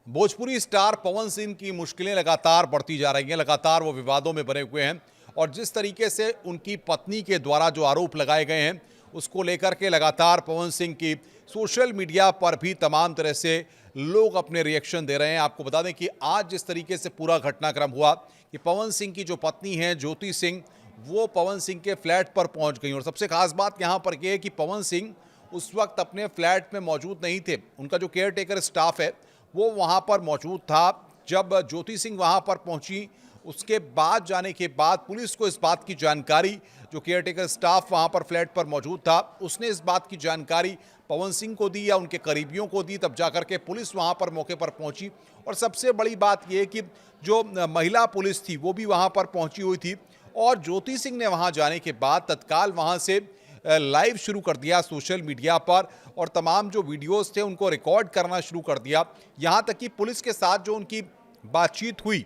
Bhojpuri star Pawan Singh की मुश्किलें लगातार बढ़ती जा रही हैं। लगातार वो विवादों में बने हुए हैं और जिस तरीके से उनकी पत्नी के द्वारा जो आरोप लगाए गए हैं उसको लेकर के लगातार पवन सिंह की सोशल मीडिया पर भी तमाम तरह से लोग अपने रिएक्शन दे रहे हैं। आपको बता दें कि आज जिस तरीके से पूरा घटनाक्रम हुआ कि पवन सिंह की जो पत्नी है ज्योति सिंह, वो पवन सिंह के फ्लैट पर पहुंच गई और सबसे खास बात यहाँ पर यह है कि पवन सिंह उस वक्त अपने फ्लैट में मौजूद नहीं थे। उनका जो केयर टेकर स्टाफ है वो वहाँ पर मौजूद था। जब ज्योति सिंह वहाँ पर पहुँची उसके बाद जाने के बाद पुलिस को इस बात की जानकारी, जो केयर टेकर स्टाफ वहाँ पर फ्लैट पर मौजूद था उसने इस बात की जानकारी पवन सिंह को दी या उनके करीबियों को दी, तब जाकर के पुलिस वहाँ पर मौके पर पहुँची। और सबसे बड़ी बात यह कि जो महिला पुलिस थी वो भी वहाँ पर पहुँची हुई थी और ज्योति सिंह ने वहाँ जाने के बाद तत्काल वहाँ से लाइव शुरू कर दिया सोशल मीडिया पर और तमाम जो वीडियोस थे उनको रिकॉर्ड करना शुरू कर दिया। यहाँ तक कि पुलिस के साथ जो उनकी बातचीत हुई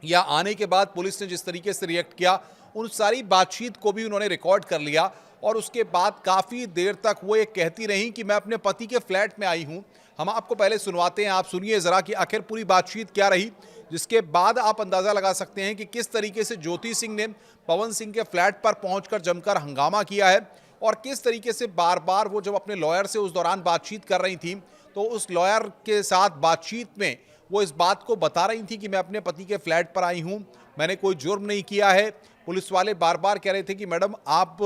या आने के बाद पुलिस ने जिस तरीके से रिएक्ट किया उन सारी बातचीत को भी उन्होंने रिकॉर्ड कर लिया। और उसके बाद काफ़ी देर तक वो ये कहती रहीं कि मैं अपने पति के फ्लैट में आई हूँ। हम आपको पहले सुनवाते हैं, आप सुनिए ज़रा कि आखिर पूरी बातचीत क्या रही, जिसके बाद आप अंदाज़ा लगा सकते हैं कि किस तरीके से ज्योति सिंह ने पवन सिंह के फ्लैट पर पहुंचकर जमकर हंगामा किया है और किस तरीके से बार बार वो जब अपने लॉयर से उस दौरान बातचीत कर रही थी तो उस लॉयर के साथ बातचीत में वो इस बात को बता रही थी कि मैं अपने पति के फ्लैट पर आई हूं, मैंने कोई जुर्म नहीं किया है। पुलिस वाले बार बार कह रहे थे कि मैडम आप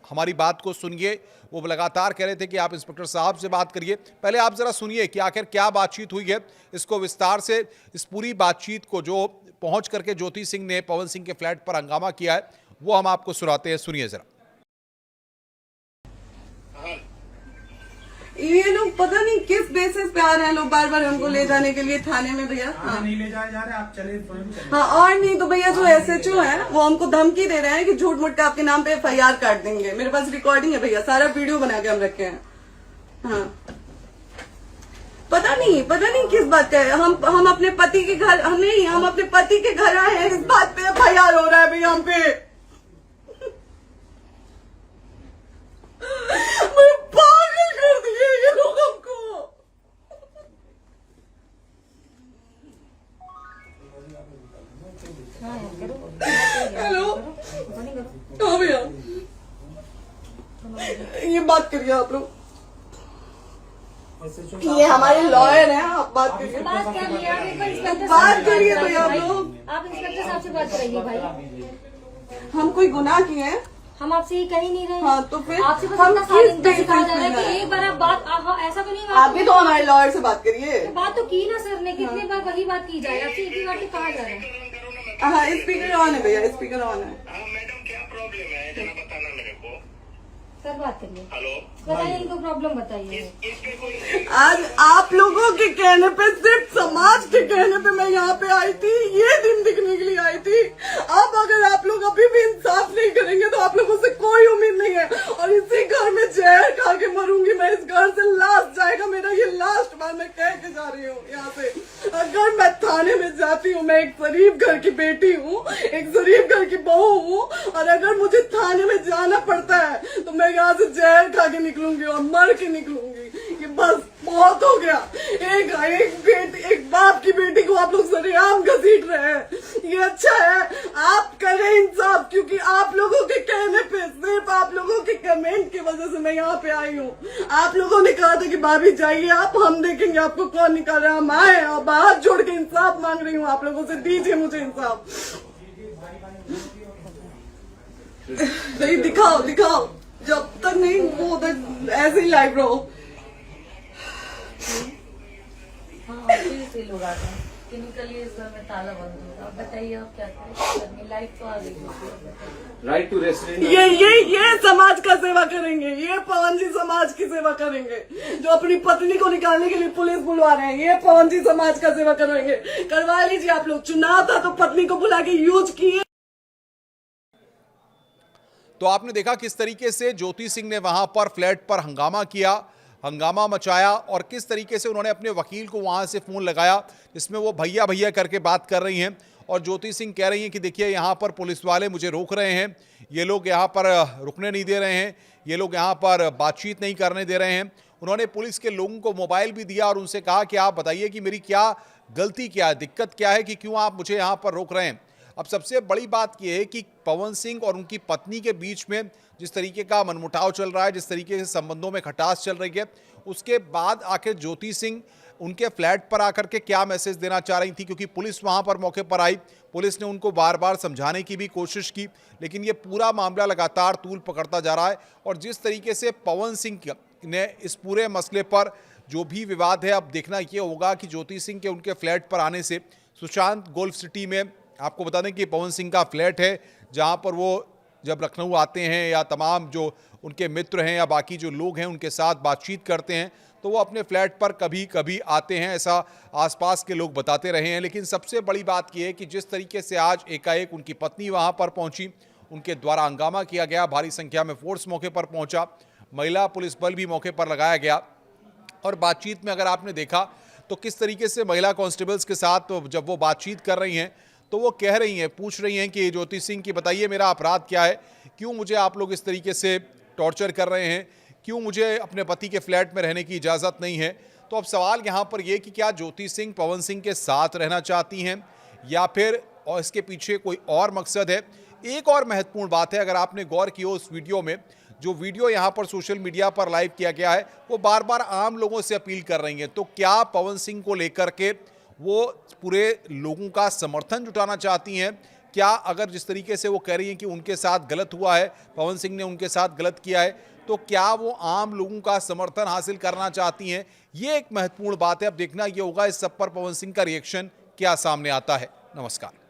हमारी बात को सुनिए। वो लगातार कह रहे थे कि आप इंस्पेक्टर साहब से बात करिए। पहले आप ज़रा सुनिए कि आखिर क्या बातचीत हुई है, इसको विस्तार से इस पूरी बातचीत को जो पहुंच करके ज्योति सिंह ने पवन सिंह के फ्लैट पर हंगामा किया है वो हम आपको सुनाते हैं, सुनिए ज़रा। ये लोग पता नहीं किस बेसिस पे आ रहे हैं, लोग बार बार हमको ले जाने के लिए थाने में। भैया हाँ नहीं ले जाए जा रहे, आप चले हाँ, और नहीं तो भैया जो एसएचओ है वो हमको धमकी दे रहे हैं कि झूठ मूठ के आपके नाम पे एफआईआर काट देंगे। मेरे पास रिकॉर्डिंग है भैया, सारा वीडियो बना के हम रखे हैं। हाँ पता नहीं किस बात का है। हम अपने पति के घर, हम अपने पति के घर आए हैं, इस बात पे एफआईआर हो रहा है भैया हम पे। पागल कर दिए ये लोग हमको। हेलो हाँ भैया ये बात करिए आप लोग, ये हमारे लॉयर हैं, आप बात करिए। बात कर लिया, बात करिए भैया आप लोग। आप इंस्पेक्टर साहब से बात कराइए भाई। हम कोई गुनाह किए हैं? हम आपसे ये कह ही नहीं रहे। हाँ तो फिर आपसे बस हम इतना सारी किस बेसिस सिखाया जा रहा है पे कि एक बार आप बात ऐसा तो नहीं आप भी तो हमारे लॉयर से बात करिए। बात तो की ना सर ने, कितनी बार वही बात की जाए, आपसे एक ही बार तो कहा जा रहा है। हाँ स्पीकर ऑन है भैया, स्पीकर ऑन है। मैडम क्या प्रॉब्लम है जरा बताना मेरे को। सर बात करिए, हेलो बताइए इनको प्रॉब्लम बताइए। इसके कोई आज आप लोगों के कहने पे, सिर्फ समाज के कहने पे मैं यहाँ पे आई थी, ये दिन दिखने के लिए आई थी। अब अगर आप लोग अभी भी इंसाफ नहीं करेंगे तो आप लोगों से कोई उम्मीद नहीं है और इसी घर में जहर खा के मरूंगी मैं। इस घर से लास्ट जाएगा मेरा, ये लास्ट बार मैं कह के जा रही हूँ यहाँ से। अगर मैं थाने में जाती हूँ, मैं एक शरीफ घर की बेटी हूँ, एक शरीफ घर की बहू हूँ, और अगर मुझे थाने में जाना पड़ता है तो मैं यहाँ से जहर खा के निकलूंगी और मर के निकलूंगी। ये बस बहुत हो गया। एक बाप की बेटी को आप लोग सरेआम घसीट रहे हैं, ये अच्छा है? आप करें इंसाफ, क्योंकि आप लोगों के कहने पे, सिर्फ आप लोगों के कमेंट की वजह से मैं यहाँ पे आई हूँ। आप लोगों ने कहा था कि भाभी जाइए आप, हम देखेंगे आपको कौन निकाल रहा है। हम आए और हाथ जोड़ के इंसाफ मांग रही हूँ आप लोगों से, दीजिए मुझे इंसाफ। नहीं दिखाओ, जब तक नहीं वो उधर ऐसे ही लाइव रहो। हाँ फिर से लोग आ गए कि निकलिए, इस घर में ताला बंद होगा। आप बताइए आप क्या करें, लाइफ तो आ गई। Right to restaurant. ये समाज का सेवा करेंगे, ये पवन जी समाज की सेवा करेंगे। जो अपनी पत्नी को निकालने के लिए पुलिस बुलवा रहे हैं, ये पवन जी समाज का सेवा करेंगे। करवा लीजिए आप लोग, चुनाव था तो पत्नी को बुला के यूज किए। तो आपने देखा किस तरीके से ज्योति सिंह ने वहां पर फ्लैट पर हंगामा किया, हंगामा मचाया और किस तरीके से उन्होंने अपने वकील को वहां से फ़ोन लगाया जिसमें वो भैया भैया करके बात कर रही हैं। और ज्योति सिंह कह रही हैं कि देखिए यहाँ पर पुलिस वाले मुझे रोक रहे हैं, ये लोग यहाँ पर रुकने नहीं दे रहे हैं, ये लोग यहाँ पर बातचीत नहीं करने दे रहे हैं। उन्होंने पुलिस के लोगों को मोबाइल भी दिया और उनसे कहा कि आप बताइए कि मेरी क्या गलती क्या है, दिक्कत क्या है कि क्यों आप मुझे यहाँ पर रोक रहे हैं। अब सबसे बड़ी बात यह है कि पवन सिंह और उनकी पत्नी के बीच में जिस तरीके का मनमुटाव चल रहा है, जिस तरीके से संबंधों में खटास चल रही है, उसके बाद आखिर ज्योति सिंह उनके फ्लैट पर आकर के क्या मैसेज देना चाह रही थी, क्योंकि पुलिस वहां पर मौके पर आई, पुलिस ने उनको बार बार समझाने की भी कोशिश की, लेकिन ये पूरा मामला लगातार तूल पकड़ता जा रहा है। और जिस तरीके से पवन सिंह ने इस पूरे मसले पर जो भी विवाद है, अब देखना ये होगा कि ज्योति सिंह के उनके फ्लैट पर आने से सुशांत गोल्फ सिटी में, आपको बता दें कि पवन सिंह का फ्लैट है जहां पर वो जब लखनऊ आते हैं या तमाम जो उनके मित्र हैं या बाकी जो लोग हैं उनके साथ बातचीत करते हैं, तो वो अपने फ्लैट पर कभी कभी आते हैं, ऐसा आसपास के लोग बताते रहे हैं। लेकिन सबसे बड़ी बात यह है कि जिस तरीके से आज एकाएक उनकी पत्नी वहां पर पहुंची, उनके द्वारा हंगामा किया गया, भारी संख्या में फोर्स मौके पर पहुंचा, महिला पुलिस बल भी मौके पर लगाया गया। और बातचीत में अगर आपने देखा तो किस तरीके से महिला कांस्टेबल्स के साथ जब वो बातचीत कर रही हैं तो वो कह रही हैं, पूछ रही हैं कि ज्योति सिंह की बताइए मेरा अपराध क्या है, क्यों मुझे आप लोग इस तरीके से टॉर्चर कर रहे हैं, क्यों मुझे अपने पति के फ्लैट में रहने की इजाज़त नहीं है। तो अब सवाल यहाँ पर यह कि क्या ज्योति सिंह पवन सिंह के साथ रहना चाहती हैं या फिर और इसके पीछे कोई और मकसद है। एक और महत्वपूर्ण बात है, अगर आपने गौर किया उस वीडियो में, जो वीडियो यहाँ पर सोशल मीडिया पर लाइव किया गया है, वो बार बार आम लोगों से अपील कर रही हैं। तो क्या पवन सिंह को लेकर के वो पूरे लोगों का समर्थन जुटाना चाहती हैं? क्या अगर जिस तरीके से वो कह रही हैं कि उनके साथ गलत हुआ है, पवन सिंह ने उनके साथ गलत किया है, तो क्या वो आम लोगों का समर्थन हासिल करना चाहती हैं? ये एक महत्वपूर्ण बात है। अब देखना ये होगा इस सब पर पवन सिंह का रिएक्शन क्या सामने आता है। नमस्कार।